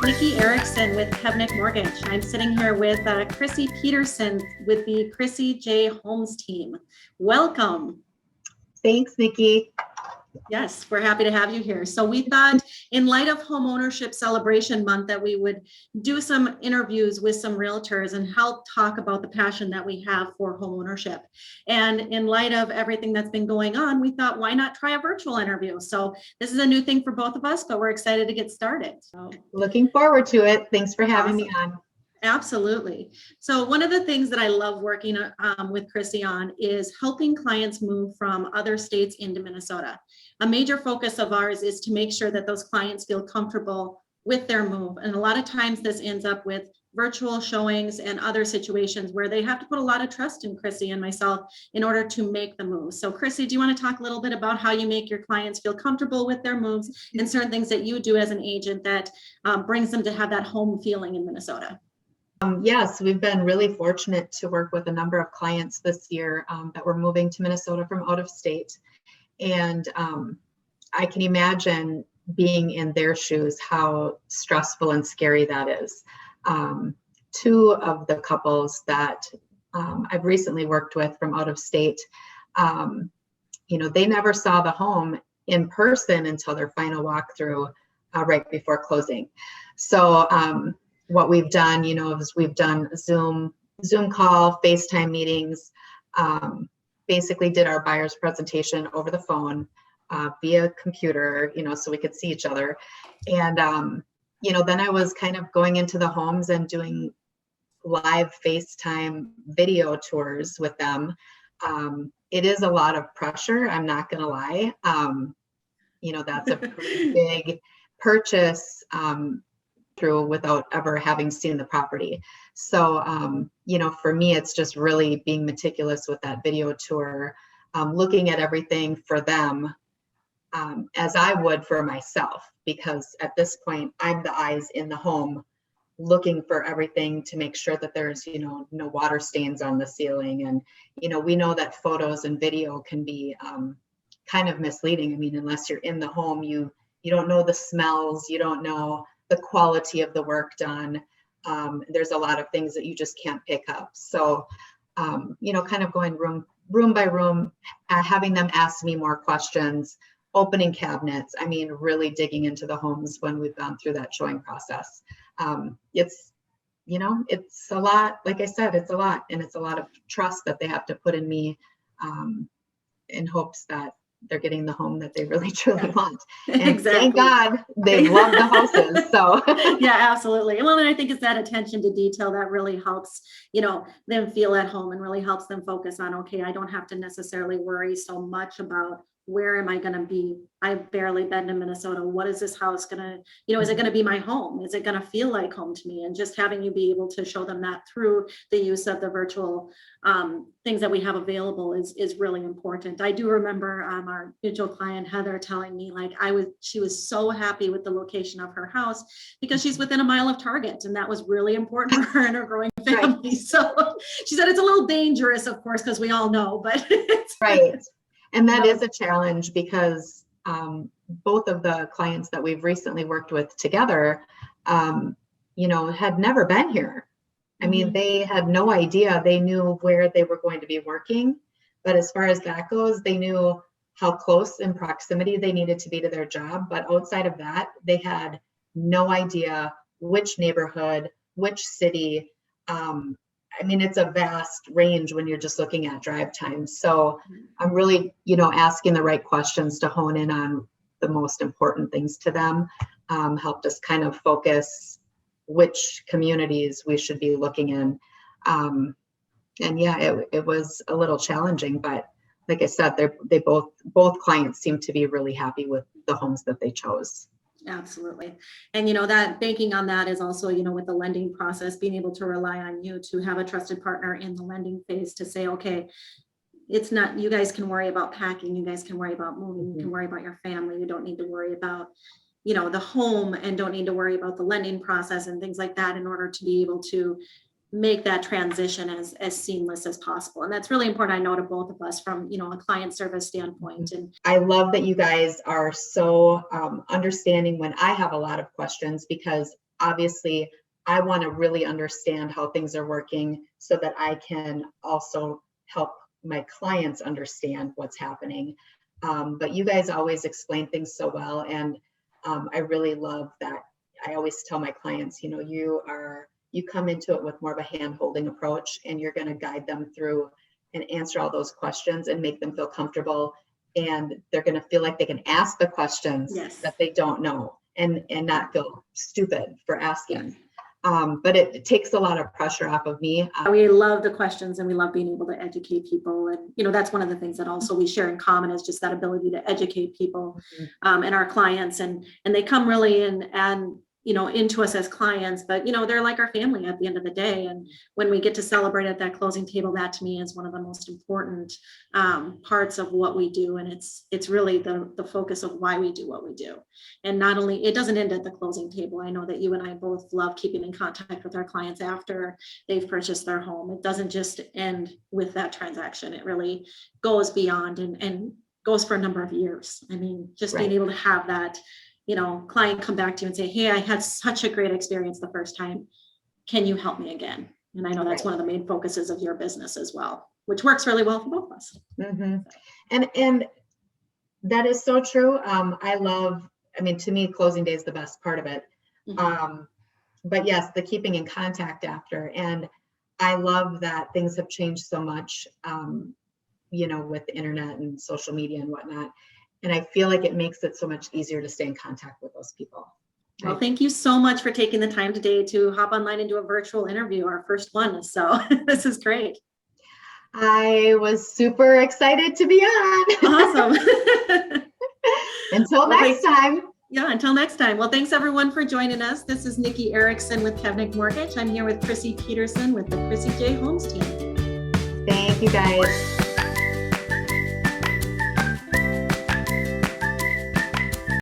Nikki Erickson with Kevnik Mortgage. I'm sitting here with Chrissy Peterson with the Chrissy J Homes team. Welcome. Thanks, Nikki. Yes, we're happy to have you here. So we thought in light of Homeownership Celebration Month that we would do some interviews with some realtors and help talk about the passion that we have for homeownership. And in light of everything that's been going on, we thought, why not try a virtual interview? So this is a new thing for both of us, but we're excited to get started. So, looking forward to it. Thanks for having me on. Absolutely. So one of the things that I love working with Chrissy on is helping clients move from other states into Minnesota. A major focus of ours is to make sure that those clients feel comfortable with their move. And a lot of times this ends up with virtual showings and other situations where they have to put a lot of trust in Chrissy and myself in order to make the move. So Chrissy, do you want to talk a little bit about how you make your clients feel comfortable with their moves and certain things that you do as an agent that brings them to have that home feeling in Minnesota? Yes, we've been really fortunate to work with a number of clients this year that were moving to Minnesota from out of state. And I can imagine being in their shoes, how stressful and scary that is. Two of the couples that I've recently worked with from out of state, they never saw the home in person until their final walkthrough right before closing. So what we've done, is we've done Zoom call, FaceTime meetings, basically did our buyer's presentation over the phone via computer, so we could see each other. And, then I was kind of going into the homes and doing live FaceTime video tours with them. It is a lot of pressure, I'm not going to lie. That's a pretty big purchase through without ever having seen the property. So, for me, it's just really being meticulous with that video tour, looking at everything for them as I would for myself, because at this point, I'm the eyes in the home looking for everything to make sure that there's, no water stains on the ceiling. And, we know that photos and video can be kind of misleading. I mean, unless you're in the home, you don't know the smells, you don't know the quality of the work done. There's a lot of things that you just can't pick up. So, kind of going room by room, having them ask me more questions, opening cabinets. I mean, really digging into the homes when we've gone through that showing process. It's a lot. Like I said, it's a lot, and it's a lot of trust that they have to put in me in hopes that they're getting the home that they really truly want. And exactly. Thank God they love the houses. So yeah, absolutely. Well, and I think it's that attention to detail that really helps, them feel at home and really helps them focus on, okay, I don't have to necessarily worry so much about where am I going to be? I've barely been to Minnesota. What is this house going to, is it going to be my home? Is it going to feel like home to me? And just having you be able to show them that through the use of the virtual things that we have available is really important. I do remember our mutual client, Heather, telling me she was so happy with the location of her house because she's within a mile of Target. And that was really important for her and her growing family. Right. So she said, it's a little dangerous, of course, because we all know, but it's right. And that is a challenge because both of the clients that we've recently worked with together, had never been here. I mean, they had no idea. They knew where they were going to be working. But as far as that goes, they knew how close in proximity they needed to be to their job. But outside of that, they had no idea which neighborhood, which city. It's a vast range when you're just looking at drive time. So I'm really, asking the right questions to hone in on the most important things to them, helped us kind of focus which communities we should be looking in. It was a little challenging, but like I said, they both clients seem to be really happy with the homes that they chose. Absolutely. And, that banking on that is also, with the lending process, being able to rely on you to have a trusted partner in the lending phase to say, okay, it's not, you guys can worry about packing, you guys can worry about moving, you can worry about your family. You don't need to worry about, the home and don't need to worry about the lending process and things like that in order to be able to make that transition as seamless as possible. And that's really important, I know, to both of us from, a client service standpoint. And I love that you guys are so understanding when I have a lot of questions, because obviously I want to really understand how things are working so that I can also help my clients understand what's happening. But you guys always explain things so well. And I really love that. I always tell my clients, you come into it with more of a hand-holding approach, and you're going to guide them through and answer all those questions and make them feel comfortable. And they're going to feel like they can ask the questions that they don't know and not feel stupid for asking. But it takes a lot of pressure off of me. We love the questions, and we love being able to educate people. And, that's one of the things that also we share in common is just that ability to educate people and our clients. And they come really in and, into us as clients, but, they're like our family at the end of the day. And when we get to celebrate at that closing table, that to me is one of the most important parts of what we do. And it's really the focus of why we do what we do. And not only, it doesn't end at the closing table. I know that you and I both love keeping in contact with our clients after they've purchased their home. It doesn't just end with that transaction. It really goes beyond and goes for a number of years. I mean, just being able to have that client come back to you and say, hey, I had such a great experience the first time. Can you help me again? And I know that's one of the main focuses of your business as well, which works really well for both of us. And that is so true. To me, closing day is the best part of it. But yes, the keeping in contact after. And I love that things have changed so much, with the internet and social media and whatnot. And I feel like it makes it so much easier to stay in contact with those people. Well, thank you so much for taking the time today to hop online and do a virtual interview, our first one. So this is great. I was super excited to be on. Awesome. Until next time. Yeah, until next time. Well, thanks everyone for joining us. This is Nikki Erickson with Kevnik Mortgage. I'm here with Chrissy Peterson with the Chrissy J Homes team. Thank you guys.